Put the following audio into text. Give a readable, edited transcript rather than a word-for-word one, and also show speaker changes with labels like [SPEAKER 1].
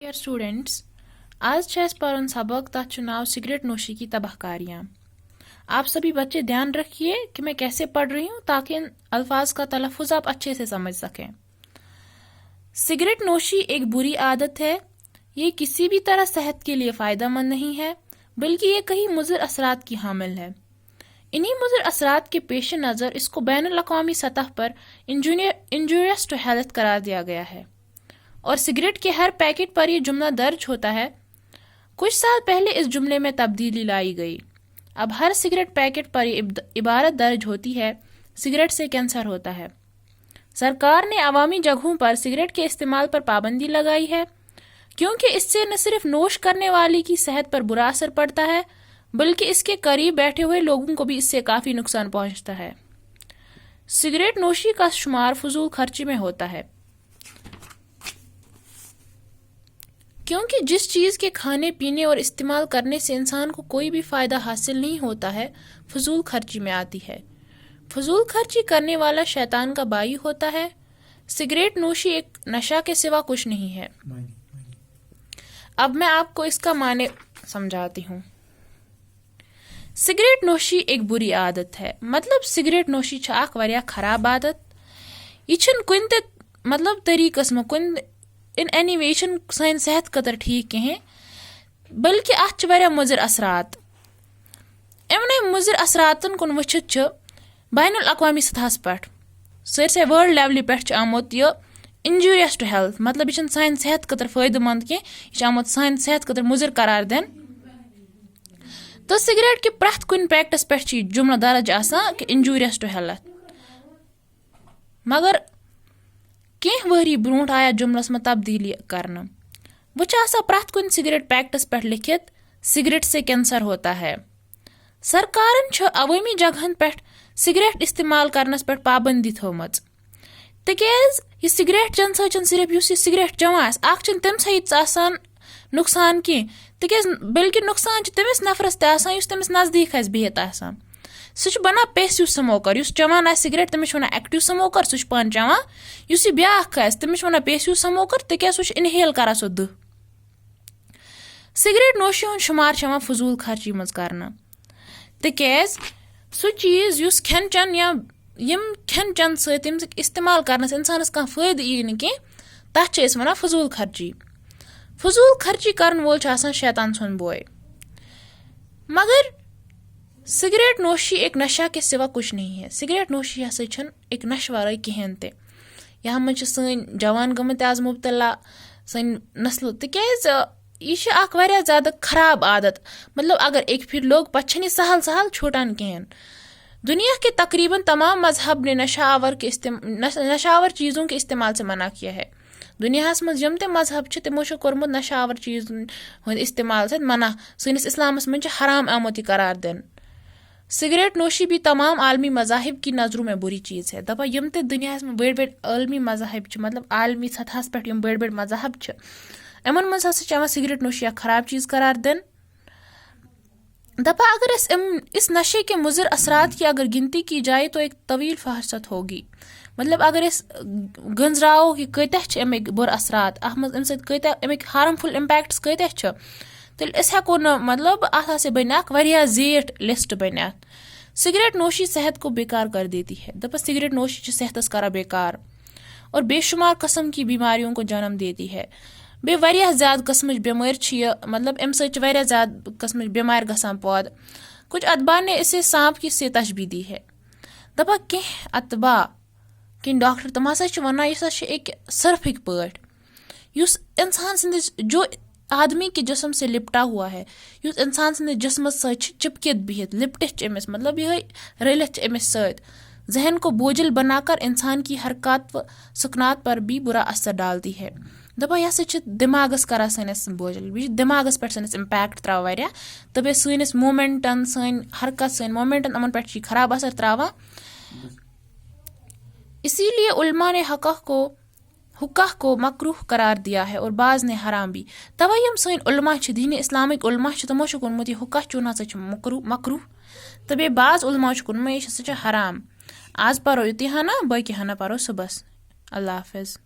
[SPEAKER 1] Dear students, आज छह पढ़न सबक तथ नाव सिगरेट नोशी की तबाहकारियाँ। आप सभी बच्चे ध्यान रखिए कि मैं कैसे पढ़ रही हूँ ताकि इन अल्फाज का तलफ़ुज़ आप अच्छे से समझ सकें। सिगरेट नोशी एक बुरी आदत है। ये किसी भी तरह सेहत के लिए फ़ायदेमंद नहीं है, बल्कि ये कई मुज़र असरात की हामिल है। इन्हीं मुज़र असरात के पेश नज़र इसको बैनुल-अक़वामी सतह पर इंजूरियस टू हेल्थ करार दिया गया है और सिगरेट के हर पैकेट पर यह जुमला दर्ज होता है। कुछ साल पहले इस जुमले में तब्दीली लाई गई। अब हर सिगरेट पैकेट पर यह इबारत दर्ज होती है, सिगरेट से कैंसर होता है। सरकार ने अवामी जगहों पर सिगरेट के इस्तेमाल पर पाबंदी लगाई है, क्योंकि इससे न सिर्फ नोश करने वाले की सेहत पर बुरा असर पड़ता है, बल्कि इसके करीब बैठे हुए लोगों को भी इससे काफ़ी नुकसान पहुंचता है। सिगरेट नोशी का शुमार फजूल खर्ची में होता है, क्योंकि जिस चीज़ के खाने पीने और इस्तेमाल करने से इंसान को कोई भी फ़ायदा हासिल नहीं होता है, फजूल खर्ची में आती है। फजूल खर्ची करने वाला शैतान का बाई होता है। सिगरेट नोशी एक नशा के सिवा कुछ नहीं है। अब मैं आपको इसका माने समझाती हूँ। सिगरेट नोशी एक बुरी आदत है, मतलब सिगरेट नोशी छ आख वारिया खराब आदत। ये छन कुन ते मतलब तरीकस में कुन इन एनी वे सान सेहत खतर ठीक कहें, बल्कि अत वारिया मुज़र असरात। इमन मुज़र असरातन कुन वुचित बैनुल अक़वामी सतहस पे सरसे वर्ल्ड लेवल पे आमुत यह इंजूरियस टू हेल्थ, मतलब यह सान सेहत खतर फायदेमंद कह, यह आमुत सान सेहत खतर मुज़र करार दिन। तो सिगरेट के प्रथ कुन पैकेटस पे जुमला दर्ज आसान कि इंजूरियस टू हेल्थ, मगर कह वरी ब्रोट आया जुमलस में तब्दीली करना। वो प्रथ कुन सिगरेट पैकेटस पे लिखित सिगरेट से कैंसर होता है। सरकारन अवामी जगहन पे सिगरेट इस्तेमाल करनस पे पाबंदी थोमच, तिकेज यह सिगरेट चन सचन सिर्फ यह सिगरेट चवान तम सहित नुकसान कह, तिकेज बल्कि नुकसान तमिस नफरस तमिस नजदीक बिहत आसान। सह बना पैसिव स्मोकर, युस चवान सिगरेट तमिस वन एक्टिव स्मोकर, सह पान चवान। युस ब्या तमिस वन पैसिव स्मोकर, तिकेज सह इनहेल करा सो दुह। सिगरेट नोशी हुंद शुमार फजूल खर्ची मज करना, तिकेज सह चीज युस खेन चन या यम खेन चन सत इस्तेमाल करनस इंसानस कह फायदे यी न कह, तथ वन फजूल खर्ची। फजूल खर्ची करन वोल शैतान सुन बोय। मगर सिगरेट नोशी एक नशा के सिवा कुछ नहीं है। सिगरेट नोशी हसा एक नश वारे कहें ते। यहाँ मज सन जवान गमत आज मुबतला, सन नस्ल, तिकेज यह वारिया ज़्यादा खराब आदत। मतलब अगर एक फिर लोग पछन सहल सहल छोटान कहें। दुनिया के तकरीबन तमाम मजहब ने नशावर चीज़ों के इस्तेमाल से मना किया है। दुनिया मज यम ते मजहब तमो कोर्मुत नशावर चीज इस्तेमाल से मना। सनिस इस्लामस मज हराम आमुत करार दिन। सिगरेट नोशी भी तमाम आलमी मजाहिब की नज़रों में बुरी चीज़ है। दपा यम ते दुनिया में बड़ बड़ आलमी मजाहिब, मतलब आलमी सतहस पे यम बड़ बड़ मजाहब, इमन मज हसा सिगरेट नोशी खराब चीज़ करार दिन। दपा अगर इस नशे के मुज़र असरात की अगर गिनती की जाए तो एक तवील फहरसत होगी। मतलब अगर इस गंजराओ कि कत्या अमिक बुर असरात, अमिक हार्मफुल इम्पैक्ट्स कत्या, तेल हेको न मतलब अत बन वारिया जेठ लिस्ट बन। सिगरेट नोशी सेहत को बेकार कर देती है। दपा सिगरेट नोशी सेहतस करा बेकार और बेशुमार कस्म की बीमारियों को जन्म देती है। बे वारिया ज़्यादा कस्म बेमारी, मतलब अम सरिया ज़्यादा कस्म बेमार गसान पौद। कुछ अतबा ने इसे सांप की से तशबी दी है। दपा कह अतबा कह डॉक्टर तम हसा वन यह एक सर्फिक पट, युस इंसान सिंदिस जो आदमी के जिस्म से लिपटा हुआ है, युस इंसान सिंदिस जिस्म चिपकित बिहित लिपटित अमिस, मतलब यह रलित अमिस सत जहन को बोझिल बनाकर इंसान की हरकत व सुकनात पर भी बुरा असर डालती है। दपा यह दिमागस करा सनिस बोझिल, दिमागस पे सनिस इम्पैक्ट त्रा वारिया। तो बे सनिस मोमेंटन, सन हरकत, सन मोमेंटन अमन पे खराब असर त्रावा। इसीलिए उलमा ने हुक्का को मकरूह करार दिया है और बाज ने हराम भी। तवा यम सन उलमा दीन इस्लामिक उलमा तमो कोनमुत हुक्का चून हसा मकरूह, तो बे बाज उलमा कोनमुत यह हराम। आज परो युति हना, बाकी हना परो सुबस। अल्लाह हाफिज।